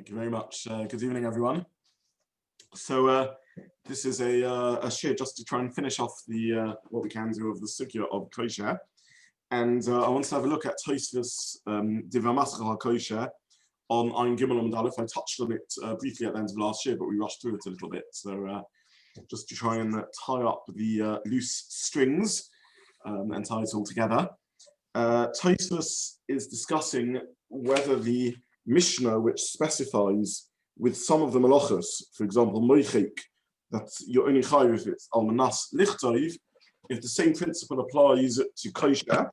Thank you very much. Good evening, everyone. So this is a shiur just to try and finish off the what we can do of the sugya of kosher, and I want to have a look at Tosfos Divrei Masechet Kosher on Ein Gimel Amud Aleph. I touched on it briefly at the end of last year, but we rushed through it a little bit. So just to try and tie up the loose strings and tie it all together. Tosfos is discussing whether the Mishnah, which specifies with some of the melachot, for example, moichik, that you're only chayiv if it's almanas lichtayv, if the same principle applies to kosher.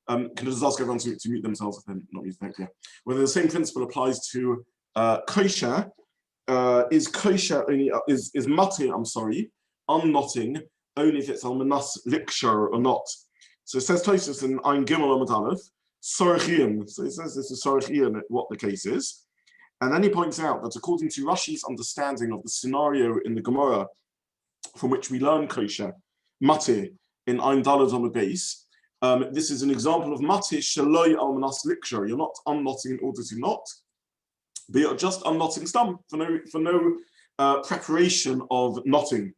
Can I just ask everyone to mute themselves if they're not muted? Thank you. Whether the same principle applies to kosher, is kosher only is matir, unknotting only if it's almanas liksher or not. So it says Tosfos in Ein Gimel Amud Aleph, Sorchian. So it says this is Sorchian what the case is. And then he points out that according to Rashi's understanding of the scenario in the Gemara from which we learn kosher, matir, in Ein Daled on the base, this is an example of matir shaloi almanas liksher. You're not unknotting in order to knot, but you're just unknotting stum for no preparation of knotting.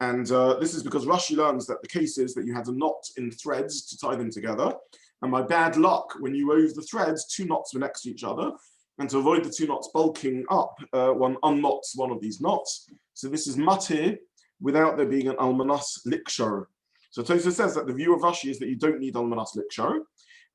And this is because Rashi learns that the case is that you had a knot in threads to tie them together. And by bad luck, when you wove the threads, two knots were next to each other. And to avoid the two knots bulking up, one unknots one of these knots. So this is matir without there being an almanas liksher. So Tosfos says that the view of Rashi is that you don't need almanas liksher.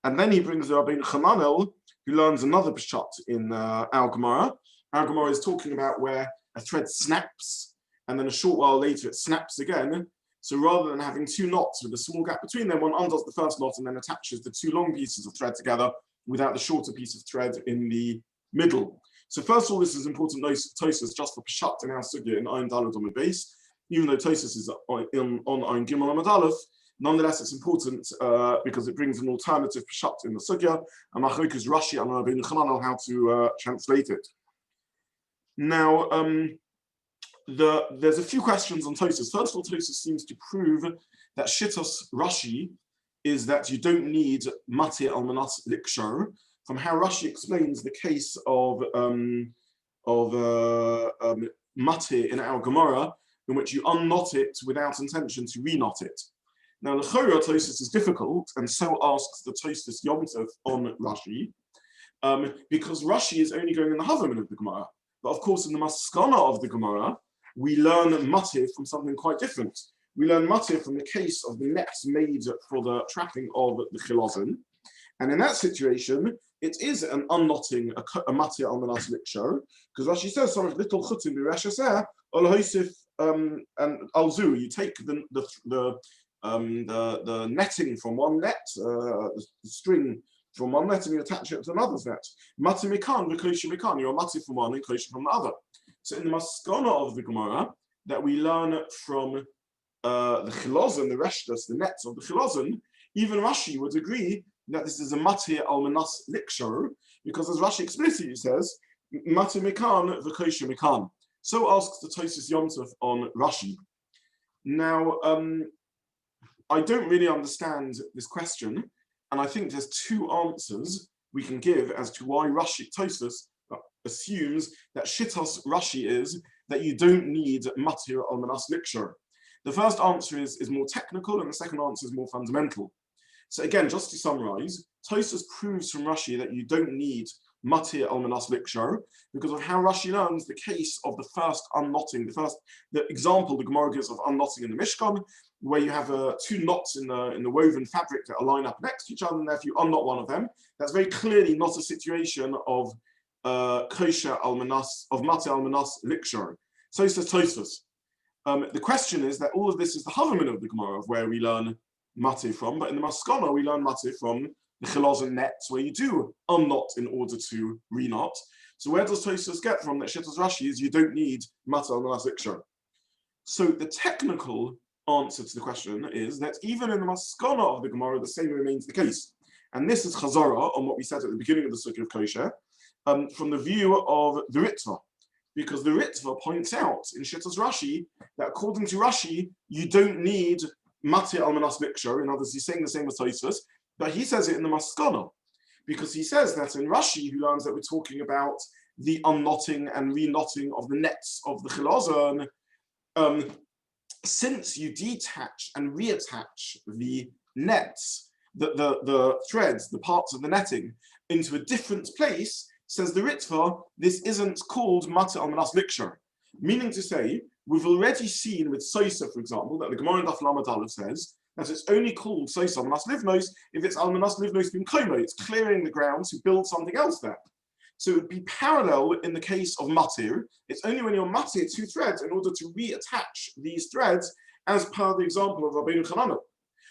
And then he brings the Rabbi Chananel, who learns another pshat in our Gemara. Our Gemara is talking about where a thread snaps, and then a short while later it snaps again. So rather than having two knots with a small gap between them, one undoes the first knot and then attaches the two long pieces of thread together without the shorter piece of thread in the middle. So first of all, this is important Tosfos just for pshat in our sugya in Ein Daled on the base. Even though Tosfos is on Ein Gimel Amud Aleph, nonetheless it's important because it brings an alternative pshat in the sugya. And Machlokes Rashi and Rabbi Chananel how to translate it. Now, there's a few questions on Tosfos. First of all, Tosfos seems to prove that Shittos Rashi is that you don't need matir almanas liksher, from how Rashi explains the case of matir in our Gemara, in which you unknot it without intention to reknot it. Now, the Chorah Tosfos is difficult, and so asks the Tosfos Yom Tov on Rashi, because Rashi is only going in the Havamin of the Gemara. But of course, in the Maskana of the Gemara, we learn matir from something quite different. We learn matir from the case of the nets made for the trapping of the chilazon. And in that situation, it is an unknotting, a matir almanas liksher, because Rashi says, "Sorry, little chutim b'reshaser ol hoisif and alzu." You take the netting from one net, the string from one net, and you attach it to another's net. Matir mikan v'kosher mikan. You're matir from one and kosher from the other. So in the maskana of the Gemara that we learn from the chilazon, the reshtas, the nets of the chilazon, even Rashi would agree that this is a matir almanas liksher, because as Rashi explicitly says, matir mikan v'kosher mikan. So asks the Tosfos Yom Tov on Rashi. Now, I don't really understand this question, and I think there's two answers we can give as to why Tosfos assumes that Shittos Rashi is that you don't need matir almanas liksher. The first answer is more technical, and the second answer is more fundamental. So again, just to summarize, Tosfos proves from Rashi that you don't need matir almanas liksher because of how Rashi learns the case of the first unknotting, the example the Gemara gives of unknotting in the Mishkan, where you have two knots in the woven fabric that are lined up next to each other, and if you unknot one of them, that's very clearly not a situation of kosher almanas, of matir almanas liksher. So says Tosfos. The question is that all of this is the Havamin of the Gemara, of where we learn matir from, but in the Maskana we learn matir from the chilazon nets, where you do unknot in order to reknot. So where does Tosfos get from that Shittos Rashi is you don't need matir almanas liksher? So the technical answer to the question is that even in the Maskana of the Gemara, the same remains the case. And this is Chazara on what we said at the beginning of the Sugya of Kosher, from the view of the Ritva. Because the Ritva points out in Shittos Rashi that according to Rashi, you don't need matir almanas liksher. In other words, he's saying the same as Tosfos, but he says it in the Maskana. because he says that in Rashi, who learns that we're talking about the unknotting and reknotting of the nets of the chilazon, since you detach and reattach the nets, the threads, the parts of the netting, into a different place, says the Ritva, this isn't called Mata Almanas Liksher. Meaning to say, we've already seen with Soisa, for example, that the Gemara in Daf Lamed Aleph says that it's only called Soisa Almanas Livnos if it's Almanas Livnos bin Komo, it's clearing the ground to build something else there. So it would be parallel in the case of Matir. It's only when you're Matir two threads in order to reattach these threads, as per the example of Rabbeinu Chananel.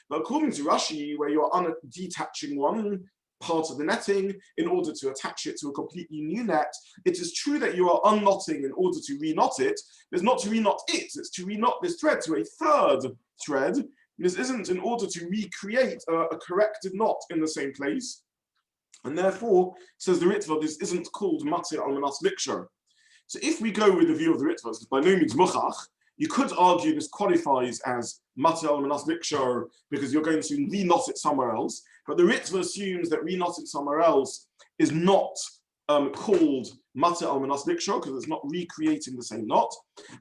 But according to Rashi, where you're detaching one part of the netting in order to attach it to a completely new net, it is true that you are unknotting in order to reknot it, but it's not to reknot it, it's to reknot this thread to a third thread. This isn't in order to recreate a corrected knot in the same place. And therefore, says the Ritva, this isn't called Matir Almanas Liksher. So if we go with the view of the Ritva, it's by no means Muchach, you could argue this qualifies as Matir Almanas Liksher because you're going to reknot it somewhere else. But the Ritva assumes that reknotting somewhere else is not called Matir Almanas Liksher because it's not recreating the same knot.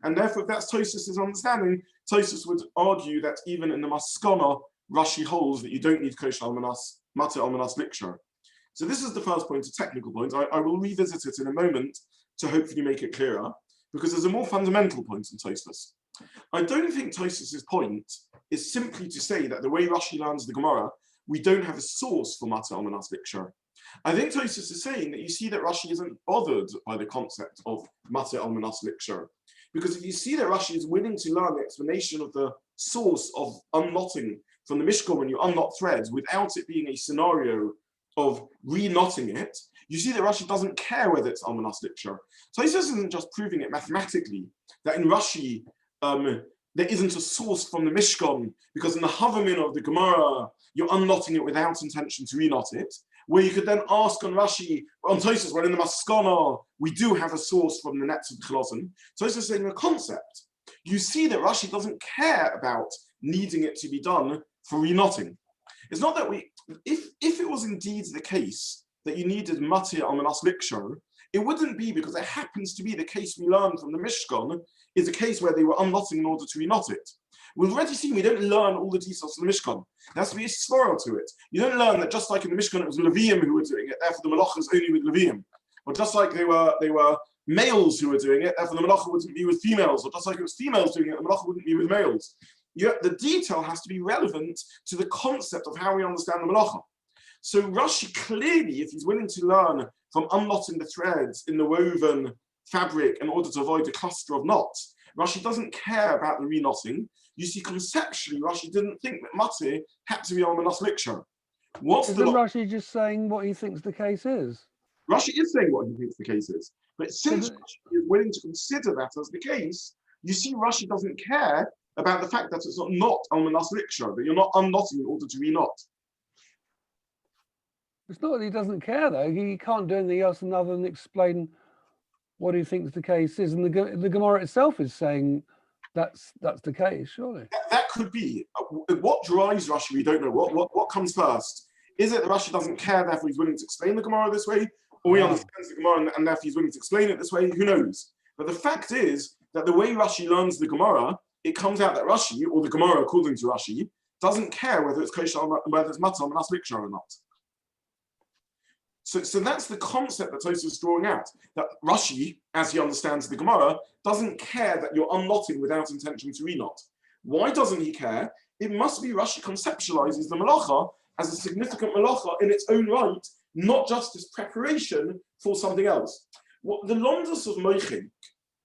And therefore, if that's Tosfos' understanding, Tosfos would argue that even in the Maskana, Rashi holds that you don't need Kosher Almanas, Matir Almanas Liksher. So this is the first point, a technical point. I will revisit it in a moment to hopefully make it clearer, because there's a more fundamental point in Tosfos. I don't think Tosfos' point is simply to say that the way Rashi learns the Gemara, we don't have a source for Matir Almanas Liksher. I think Tosfos is saying that you see that Rashi isn't bothered by the concept of Matir Almanas Liksher. Because if you see that Rashi is willing to learn the explanation of the source of unknotting from the Mishkan when you unknot threads without it being a scenario of reknotting it, you see that Rashi doesn't care whether it's Almanas Liksher. So he isn't just proving it mathematically, that in Rashi, there isn't a source from the Mishkan, because in the Havamin of the Gemara, you're unknotting it without intention to reknot it, where you could then ask on Rashi, on Tosfos, well, in the Maskana, we do have a source from the nets of the Chilazon. So he's saying a concept. You see that Rashi doesn't care about needing it to be done for reknotting. It's not that if it was indeed the case that you needed Matir Almanas Liksher, it wouldn't be because it happens to be the case we learned from the Mishkan is a case where they were unknotting in order to reknot it. We've already seen we don't learn all the details from the Mishkan. There has to be a swirl to it. You don't learn that just like in the Mishkan it was Levium who were doing it, therefore the Malacha is only with Levium. Or just like they were males who were doing it, therefore the Malacha wouldn't be with females. Or just like it was females doing it, the Malacha wouldn't be with males. Yet the detail has to be relevant to the concept of how we understand the Malacha. So Rashi clearly, if he's willing to learn from unknotting the threads in the woven fabric in order to avoid a cluster of knots, Rashi doesn't care about the reknotting. You see, conceptually, Rashi didn't think that Matir had to be Almanas Liksher. Isn't Rashi just saying what he thinks the case is? Rashi is saying what he thinks the case is. But since Rashi is willing to consider that as the case, you see Rashi doesn't care about the fact that it's not Almanas Liksher, that you're not unknotting in order to reknot. It's not that he doesn't care, though. He can't do anything else other than explain what he thinks the case is. And the Gemara itself is saying that's the case, surely. That could be. What drives Rashi, we don't know. What comes first? Is it that Rashi doesn't care, therefore he's willing to explain the Gemara this way? Or he understands the Gemara and therefore he's willing to explain it this way? Who knows? But the fact is that the way Rashi learns the Gemara, it comes out that Rashi, or the Gemara according to Rashi, doesn't care whether it's Kosher, whether it's Matzah, Almanas Liksher or not. So that's the concept that Tosfos is drawing out. That Rashi, as he understands the Gemara, doesn't care that you're unknotting without intention to reknot. Why doesn't he care? It must be Rashi conceptualizes the melacha as a significant melacha in its own right, not just as preparation for something else. What the londus of moichik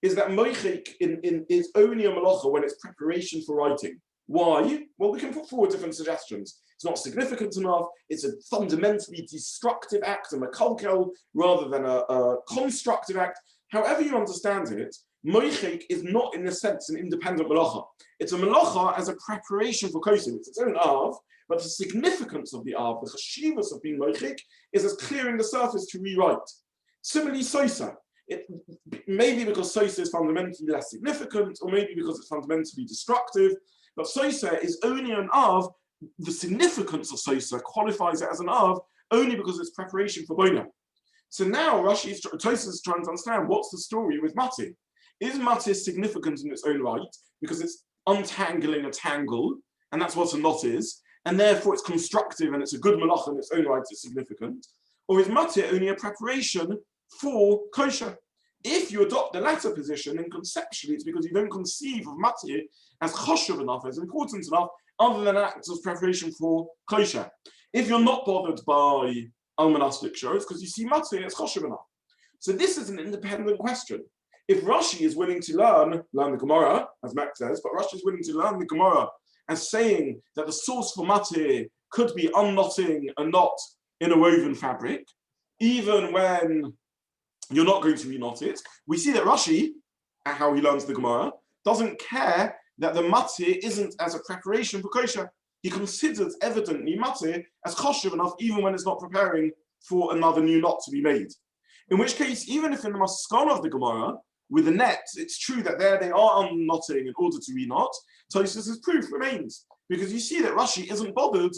is that moichik is only a melacha when it's preparation for writing. Why? Well, we can put forward different suggestions. It's not significant enough. It's a fundamentally destructive act, a makalkel, rather than a constructive act. However you understand it, moichik is not in a sense an independent melacha. It's a melacha as a preparation for kosher. It's its own av, but the significance of the av, the chashivas of being moichik, is as clearing the surface to rewrite. Similarly, sosa. It maybe because sosa is fundamentally less significant, or maybe because it's fundamentally destructive. But sosa is only an av. The significance of sosa qualifies it as an av only because it's preparation for bona. So now Tosfos is trying to understand what's the story with Matir. Is Matir significant in its own right because it's untangling a tangle, and that's what a knot is, and therefore it's constructive and it's a good melachah in its own right, it's significant? Or is Matir only a preparation for kosher? If you adopt the latter position, then conceptually it's because you don't conceive of Matir as choshev enough, as important enough, other than an act of preparation for kosher. If you're not bothered by al-manaslik shows, because you see Matir as choshev enough. So this is an independent question. If Rashi is willing to learn the Gemara, as Max says, but Rashi is willing to learn the Gemara as saying that the source for Matir could be unknotting a knot in a woven fabric, even when you're not going to reknot it, we see that Rashi, how he learns the Gemara, doesn't care that the Matir isn't as a preparation for kosher. He considers evidently Matir as choshev enough, even when it's not preparing for another new knot to be made. In which case, even if in the Maskana of the Gemara, with the net, it's true that there they are unknotting in order to reknot, Tosfos' proof remains. Because you see that Rashi isn't bothered,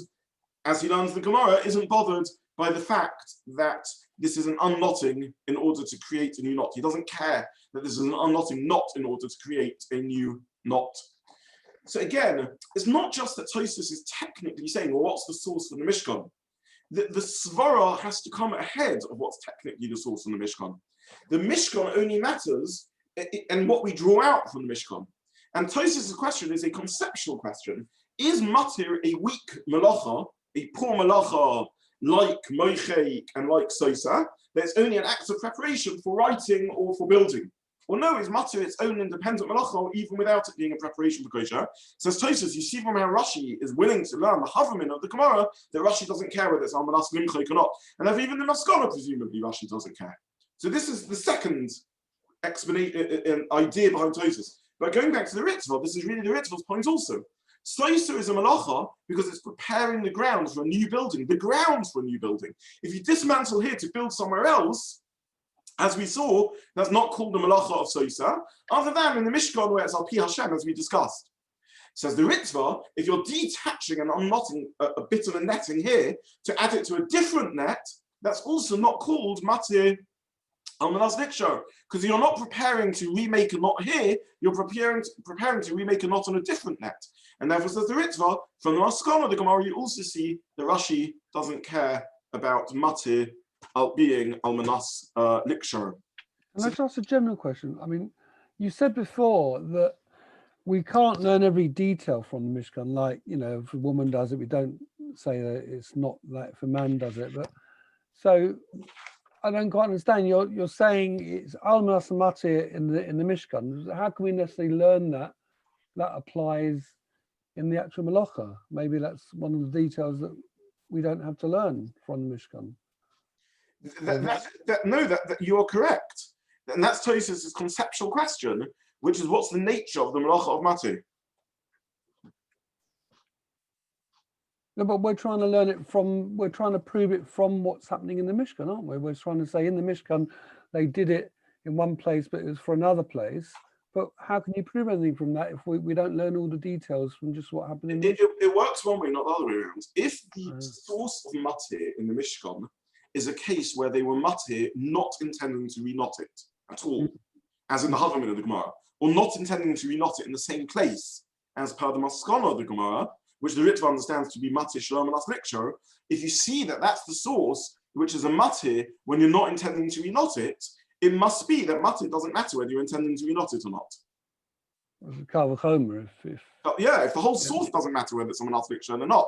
as he learns the Gemara, isn't bothered by the fact that this is an unknotting in order to create a new knot. He doesn't care that this is an unknotting knot in order to create a new knot. So again, it's not just that Tosfos is technically saying, well, what's the source for the Mishkan? The svara has to come ahead of what's technically the source from the Mishkan. The Mishkan only matters and what we draw out from the Mishkan. And Tosfos' question is a conceptual question. Is Matir a weak melacha, a poor melacha, like moichek and like sosa? There's only an act of preparation for writing or for building. Well, no, is Matir its own independent melacha, even without it being a preparation for kosher? Says Tosfos, you see from how Rashi is willing to learn the Havamin of the Gemara, that Rashi doesn't care whether it's Almanas Limchek or not. And if even the Maskana, presumably, Rashi doesn't care. So this is the second explanation, idea behind Tosfos. But going back to the Ritzvah, this is really the Ritzvah's point also. Sosa is a melacha because it's preparing the ground for a new building, the grounds for a new building. If you dismantle here to build somewhere else, as we saw, that's not called the melacha of Sosa, other than in the Mishkan where it's Al Pi Hashem, as we discussed. Says the Ritzvah, if you're detaching and unknotting a bit of a netting here to add it to a different net, that's also not called Matir Almanas Nikshar, because you're not preparing to remake a knot here, you're preparing to remake a knot on a different net. And therefore, says the Ritzvah, from the Maskana of the Gemara, you also see the Rashi doesn't care about Matir being Almanas Nikshar. And let's ask a general question. I mean, you said before that we can't learn every detail from the Mishkan, like, you know, if a woman does it, we don't say that it's not that if a man does it. But so I don't quite understand. You're saying it's Almanas and Matir in the Mishkan. How can we necessarily learn that applies in the actual Melacha? Maybe that's one of the details that we don't have to learn from the Mishkan. That you're correct. And that's Tosfos' conceptual question, which is what's the nature of the Melacha of Matir? No, but we're trying to learn it from, we're trying to prove it from what's happening in the Mishkan, aren't we? We're trying to say in the Mishkan, they did it in one place, but it was for another place. But how can you prove anything from that if we don't learn all the details from just what happened in the Mishkan? It works one way, not the other way around. If the source of Matir in the Mishkan is a case where they were Matir not intending to reknot it at all, as in the Havamin of the Gemara, or not intending to reknot it in the same place as per the Maskana of the Gemara, which the Ritzvah understands to be Matir Shalom and Aslikshar, if you see that that's the source, which is a Matir, when you're not intending to reknot it, it must be that Matir doesn't matter whether you're intending to reknot it or not. If the whole source doesn't matter whether it's an Aslikshar or not.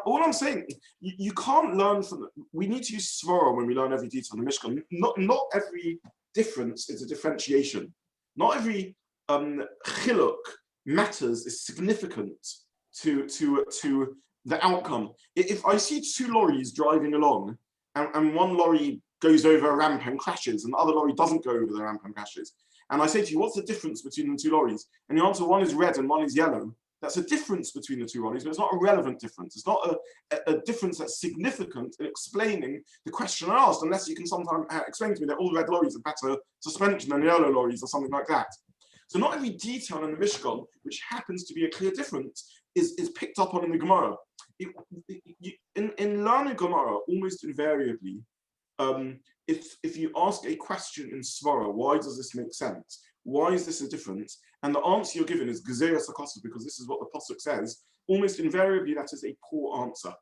All I'm saying, you can't learn from, we need to use Svara when we learn every detail in the Mishkan. Not every difference is a differentiation. Not every chiluk matters, is significant to the outcome. If I see two lorries driving along and one lorry goes over a ramp and crashes and the other lorry doesn't go over the ramp and crashes, and I say to you, what's the difference between the two lorries? And you answer, one is red and one is yellow. That's a difference between the two lorries, but it's not a relevant difference. It's not a difference that's significant in explaining the question I asked, unless you can sometimes explain to me that all red lorries have better suspension than yellow lorries or something like that. So not every detail in the Mishkan, which happens to be a clear difference, is picked up on in the Gemara. In learning Gemara, almost invariably, if you ask a question in Svara, why does this make sense? Why is this a difference? And the answer you're given is Gezeras HaKosov, because this is what the Pasuk says. Almost invariably, that is a poor answer.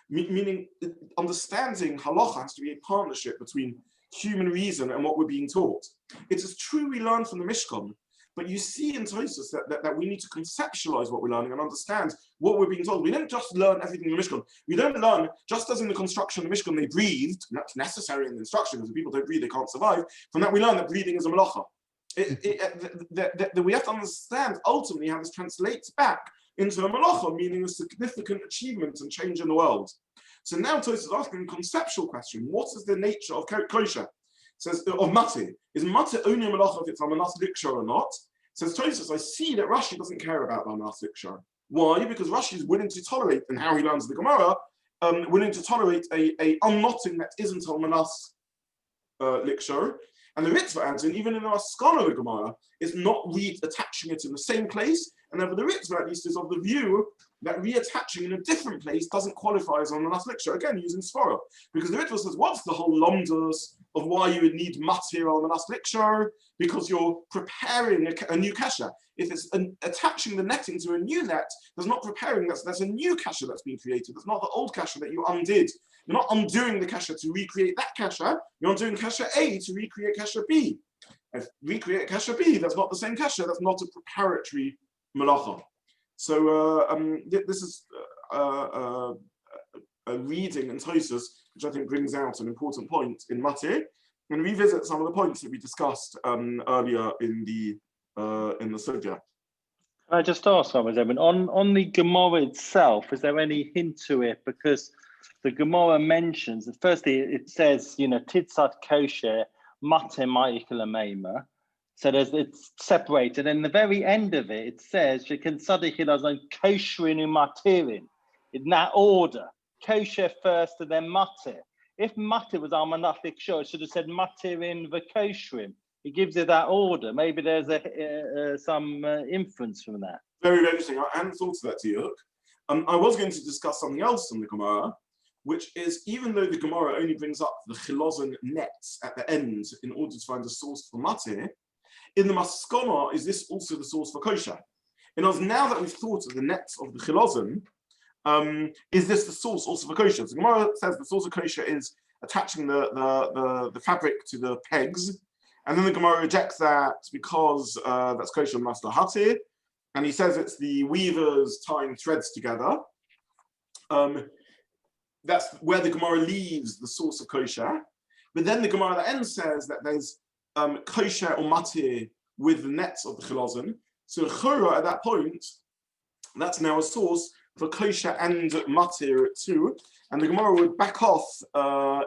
Meaning, understanding halacha has to be a partnership between human reason and what we're being taught. It is true we learn from the Mishkan, but you see in Tosfos that we need to conceptualize what we're learning and understand what we're being told. We don't just learn everything in the Mishkan. We don't learn, just as in the construction of the Mishkan, they breathed, and that's necessary in the instruction, because if people don't breathe, they can't survive. From that, we learn that breathing is a melacha. We have to understand ultimately how this translates back into a melacha, meaning a significant achievement and change in the world. So now Tosfos is asking a conceptual question: what is the nature of kosher? It says of matir. Is matir only a melacha if it's a manas liksha or not? Says Tosfos, I see that Rashi doesn't care about manas liksha. Why? Because Rashi is willing to tolerate, and how he learns the Gemara, willing to tolerate a unknotting that isn't a manas liksha. And the Ritva adds in, even in the Maskana of the Gemara, is not reattaching it in the same place. And therefore the Ritva at least is of the view that reattaching in a different place doesn't qualify as a manas liksha, again using Sforah. Because the Ritva says, what's the whole lomdus of why you would need matir al manas liksha? Because you're preparing a new kasha. If it's attaching the netting to a new net, there's not preparing, that's a new kasha that's being created. That's not the old kasha that you undid. You're not undoing the kasha to recreate that kasha. You're undoing kasha A to recreate kasha B. If recreate kasha B, that's not the same kasha. That's not a preparatory melacha. So this is a reading in Tosfos, which I think brings out an important point in Matir, and revisit some of the points that we discussed earlier in the sugya. I just asked, Rabbizobin, on the Gemara itself, is there any hint to it? Because the Gemara mentions, firstly, it says, titzat kosher, matir ma'ikal ameima. So it's separated. And the very end of it, it says, you can kosherin umatirin, in that order. Kosher first and then matir. If matir was almanachik shor, it should have said matirin v'kosherim. It gives it that order. Maybe there's some inference from that. Very, very interesting. I hadn't thought of that, Tiuk. I was going to discuss something else from the Gemara, which is, even though the Gemara only brings up the chilozon nets at the end in order to find a source for matir, in the Maskana, is this also the source for kosher? In other words, now that we've thought of the nets of the chilozon, is this the source also for kosher? So Gemara says the source of kosher is attaching the fabric to the pegs, and then the Gemara rejects that because that's kosher master hatir, and he says it's the weavers tying threads together. That's where the Gemara leaves the source of kosher. But then the Gemara at the end says that there's kosher or matir with the nets of the chilozon. So chura at that point, that's now a source for kosher and matir too. And the Gemara would back off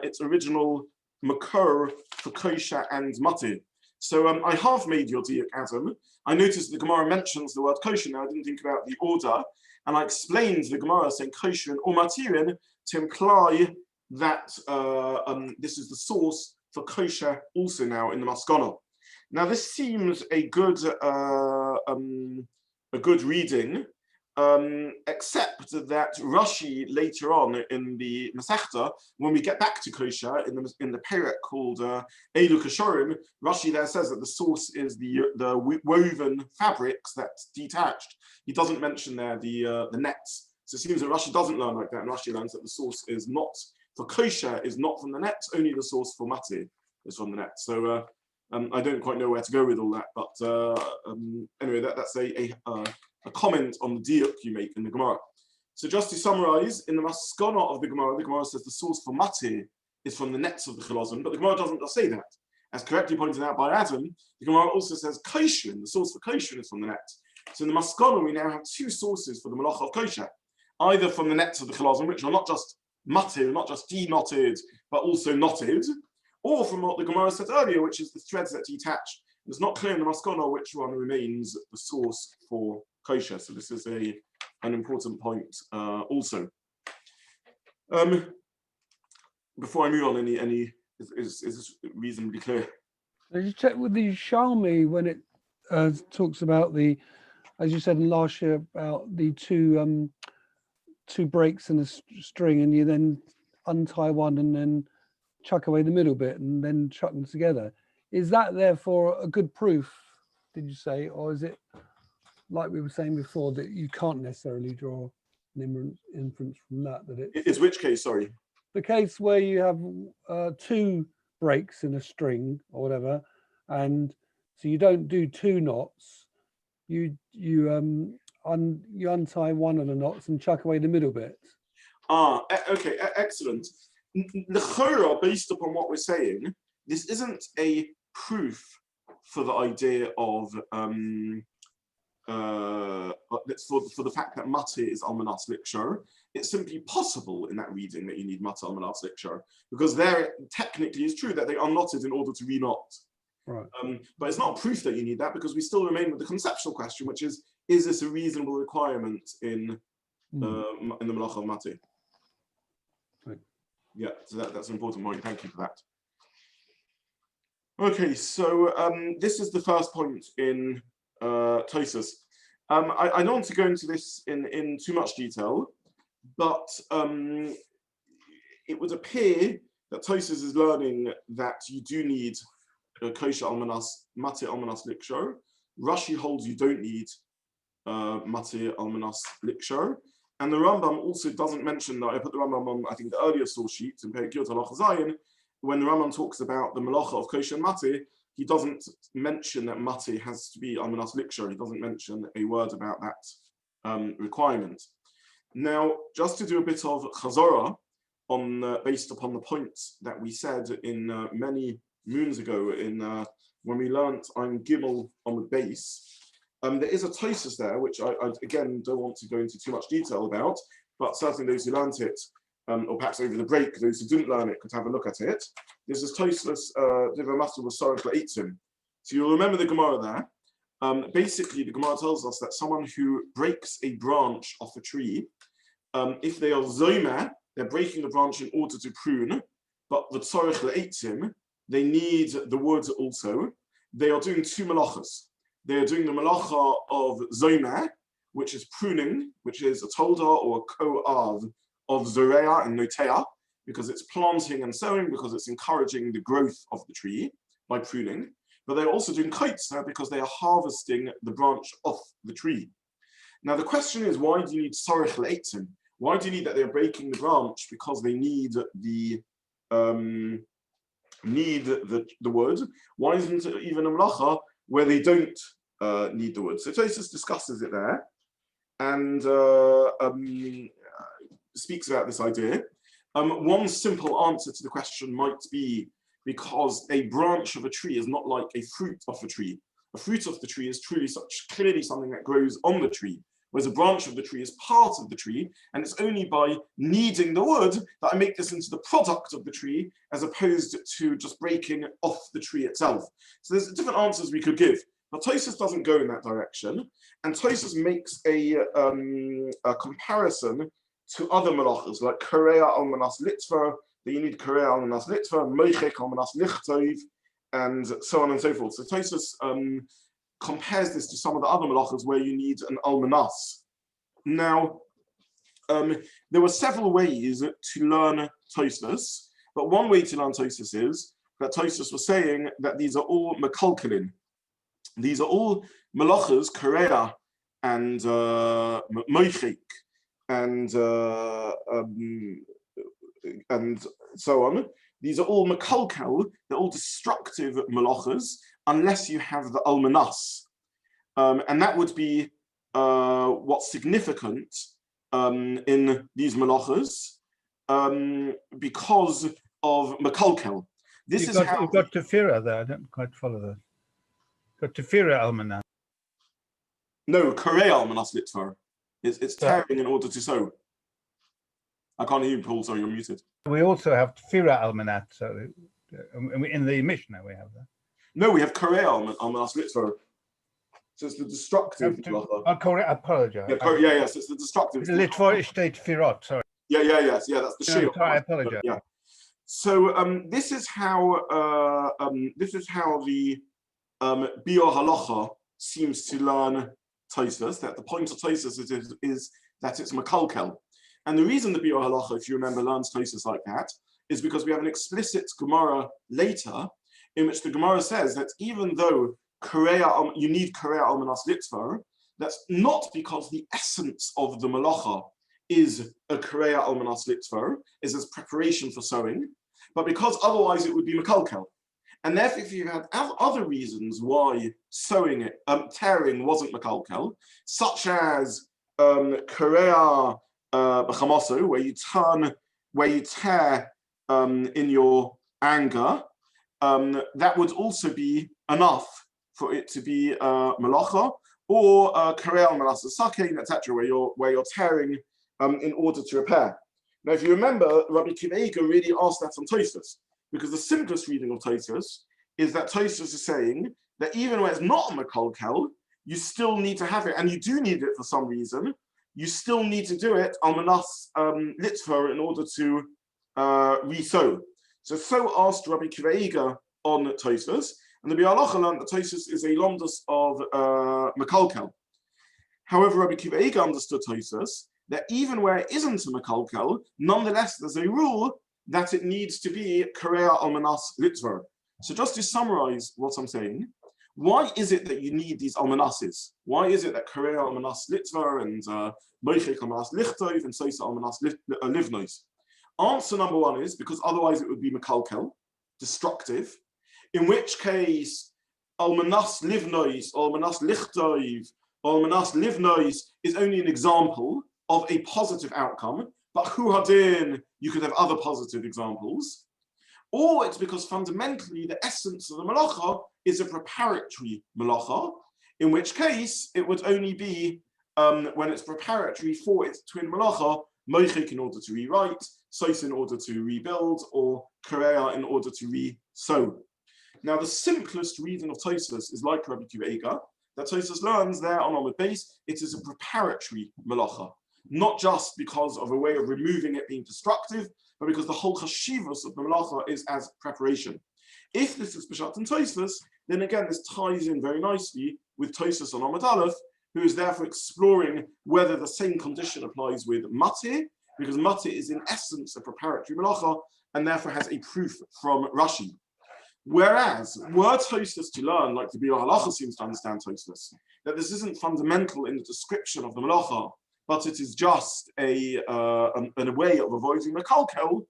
its original makor for kosher and matir. So I half made your diak, Adam. I noticed the Gemara mentions the word kosher. Now I didn't think about the order. And I explained the Gemara saying kosher and umatirin to imply that this is the source for kosher also now in the Maskana. Now this seems a good reading, except that Rashi later on in the Masechta, when we get back to kosher in the perek called Elu Kashorim, Rashi there says that the source is the woven fabrics that's detached. He doesn't mention there the nets. So it seems that Rashi doesn't learn like that, and Rashi learns that the source is not for kosher is not from the net, only the source for matir is from the net. So I don't quite know where to go with all that, but anyway, that's a comment on the diuk you make in the Gemara. So just to summarize, in the Maskana of the Gemara says the source for matir is from the nets of the chilozon, but the Gemara doesn't just say that. As correctly pointed out by Adam, the Gemara also says kosher, the source for kosher is from the net. So in the Maskana, we now have two sources for the melacha of kosher, either from the nets of the chilozon, which are not just matir, not just de-knotted, but also knotted, or from what the Gemara said earlier, which is the threads that detach. It's not clear in the Maskana which one remains the source for kosher. So this is an important point also. Before I move on, is this reasonably clear? Did you check with the Shalmi when it talks about the, as you said in last year, about the two breaks in a string, and you then untie one and then chuck away the middle bit and then chuck them together. Is that therefore a good proof, did you say, or is it like we were saying before that you can't necessarily draw an inference from that? It's which case, sorry? The case where you have 2 breaks in a string or whatever, and so you don't do 2 knots. You untie one of the knots and chuck away the middle bit. Okay, excellent. L'chora, based upon what we're saying, this isn't a proof for the idea of for the fact that mate is almanas likshur. It's simply possible in that reading that you need mate almanas likshur, because there technically is true that they are knotted in order to re-knot. Right. But it's not a proof that you need that, because we still remain with the conceptual question, which is this a reasonable requirement in the melacha of mate? Right. Yeah, so that's an important point. Thank you for that. Okay, so this is the first point in Tosfos. I don't want to go into this in too much detail, but it would appear that Tosfos is learning that you do need kosher almanas, mate almanas likshur. Rashi holds you don't need mate almanas likshur. And the Rambam also doesn't mention that. I put the Rambam on, I think, the earlier source sheet in Perek Yud Halacha Zayin. When the Rambam talks about the melacha of kosher mate, he doesn't mention that mate has to be almanas likshur. He doesn't mention a word about that requirement. Now, just to do a bit of chazorah on based upon the points that we said in many moons ago in when we learnt I'm Gimel on the base. There is a Tosfos there, which I again don't want to go into too much detail about, but certainly those who learnt it, or perhaps over the break, those who didn't learn it could have a look at it. This is Tosfos Divrei Master V'Sorach L'Eitzim. So you'll remember the Gemara there. Basically, the Gemara tells us that someone who breaks a branch off a tree, if they are zomer, they're breaking the branch in order to prune, but the Tzorech L'Eitzim, they need the wood also. They are doing 2 melachos. They are doing the melacha of zomer, which is pruning, which is a tolda or a ko'av of zoreya and notea, because it's planting and sowing, because it's encouraging the growth of the tree by pruning. But they're also doing kaitza because they are harvesting the branch off the tree. Now the question is, why do you need tzorech le'etzim? Why do you need that they're breaking the branch? Because they need the wood. Why isn't it even a melacha where they don't need the wood? So Tosfos discusses it there and speaks about this idea. One simple answer to the question might be because a branch of a tree is not like a fruit of a tree. A fruit of the tree is clearly something that grows on the tree, whereas a branch of the tree is part of the tree, and it's only by kneading the wood that I make this into the product of the tree, as opposed to just breaking off the tree itself. So there's different answers we could give. But Tosfos doesn't go in that direction, and Tosfos makes a comparison to other melachos, like korea almanas litva, that you need korea almanas litva, moichek almanas lichtov, and so on and so forth. So Tosfos compares this to some of the other melachos where you need an almanas. Now, there were several ways to learn Tosfos, but one way to learn Tosfos is that Tosfos was saying that these are all mekalkalin. These are all melachos, korea and moichek, and so on. These are all mekalkal, they're all destructive melachos, unless you have the almanas. And that would be what's significant in these melachos because of mekalkal. You've got tefira there, I don't quite follow that. Got tefira almanas. No, korea almanas litva. It's tearing in order to sow. I can't hear you, Paul, sorry, you're muted. We also have tefira almanat, so in the Mishnah we have that. No, we have korea almanas litva. So it's the destructive. I apologize. Yes, it's the destructive. Litva state firot, sorry. Yes, that's the shiur. I apologize. Yeah. So this is how the Biur Halacha seems to learn Tosfos, that the point of Tosfos is that it's mekalkel. And the reason the Biur Halacha, if you remember, learns Tosfos like that is because we have an explicit Gemara later in which the Gemara says that even though you need Korea Almanas Litzvar, that's not because the essence of the Malacha is a Korea Almanas Litzvar, is as preparation for sewing, but because otherwise it would be Mekalkel. And therefore, if you had other reasons why tearing wasn't Mekalkel, such as Korea B'chamaso, where you tear in your anger, that would also be enough for it to be Malacha, or Korea Almanas Sakein, etc., where you're tearing in order to repair. Now, if you remember, Rabbi Kiva really asked that on Tosfos, because the simplest reading of Tosfos is that Tosfos is saying that even when it's not a Mekalkel, you still need to have it, and you do need it for some reason. You still need to do it Almanas Litzvar in order to re-sew. So asked Rabbi Kiva on Tosfos, and the Halacha learned that Tosfos is a lomdus of Mekalkel. However, Rabbi Kiva understood Tosfos that even where it isn't a Mekalkel, nonetheless, there's a rule that it needs to be Korea Almanas Litzvar. So just to summarize what I'm saying, why is it that you need these almanases? Why is it that Korea Almanas Litzvar and Masechet Almanas Lichtov and Soisa Almanas Livnois? Answer number one is because otherwise it would be Mekalkel, destructive, in which case Almanas Livnois, Almanas Lichtov, Almanas Livnois is only an example of a positive outcome, but Hu Hadin, you could have other positive examples. Or it's because fundamentally the essence of the Malacha is a preparatory Malacha, in which case it would only be when it's preparatory for its twin Malacha, Moichik in order to rewrite, Sois in order to rebuild, or Korea in order to re-sew. Now the simplest reading of Tosfos is like Rabbi Kiva, that Tosfos learns there on Amud Beis, it is a preparatory Malacha, not just because of a way of removing it being destructive, but because the whole chashivus of the Malacha is as preparation. If this is Peshat and Tosfos, then again this ties in very nicely with Tosfos on Amud Aleph, who is therefore exploring whether the same condition applies with Matir, because Matir is in essence a preparatory Malacha, and therefore has a proof from Rashi. Whereas, were Tosfos to learn, like the Biur Halacha seems to understand Tosfos, that this isn't fundamental in the description of the Malacha, but it is just a way of avoiding the Mekalkel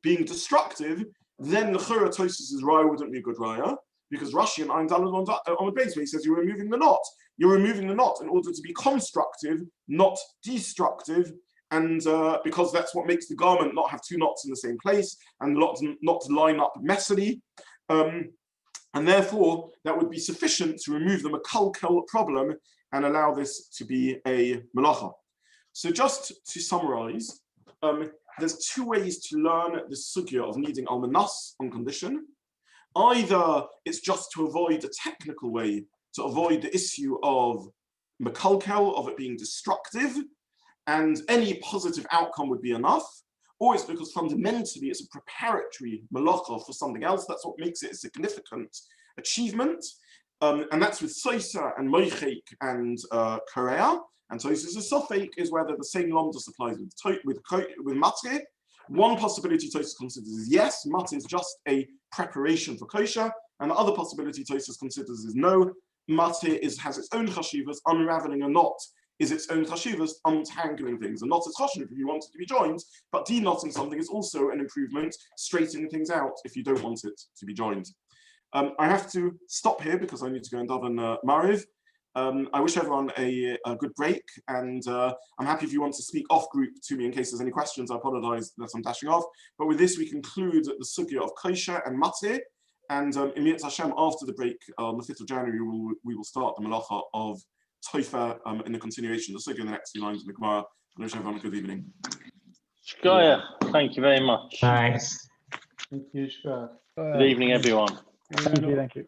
being destructive, then the Chura Tosfos' raya wouldn't be a good raya, because Rashi and Untitled on the base where he says you're removing the knot. You're removing the knot in order to be constructive, not destructive, and because that's what makes the garment not have two knots in the same place and not line up messily. And therefore, that would be sufficient to remove the Mekalkel problem and allow this to be a Malacha. So just to summarize, there's two ways to learn the sugya of needing almanas on condition. Either it's just to avoid the technical way, to avoid the issue of Mekalkel, of it being destructive, and any positive outcome would be enough, or it's because fundamentally it's a preparatory malacha for something else. That's what makes it a significant achievement. And that's with Soisa and Moichek and Korea. And Tosfos' Sofek is whether the same lomdus applies with Matir. One possibility Tosfos considers is yes, Matir is just a preparation for kosher, and the other possibility Tosfos considers is no, Matir has its own chashivas. Unraveling a knot is its own chashivas, untangling things. A knot is chashiv if you want it to be joined, but de-knotting something is also an improvement, straightening things out if you don't want it to be joined. I have to stop here because I need to go and daven Mariv. I wish everyone a good break, and I'm happy if you want to speak off group to me in case there's any questions. I apologize that I'm dashing off. But with this, we conclude the sugya of kosher and matir, and in Mi'at Hashem, after the break on the 5th of January, we will start the malacha of toifa in the continuation of the sugya in the next few lines of the Gemara. I wish everyone a good evening. Shkoyach, thank you very much. Thanks. Thank you, Shkoyach. Good evening, everyone. Thank you.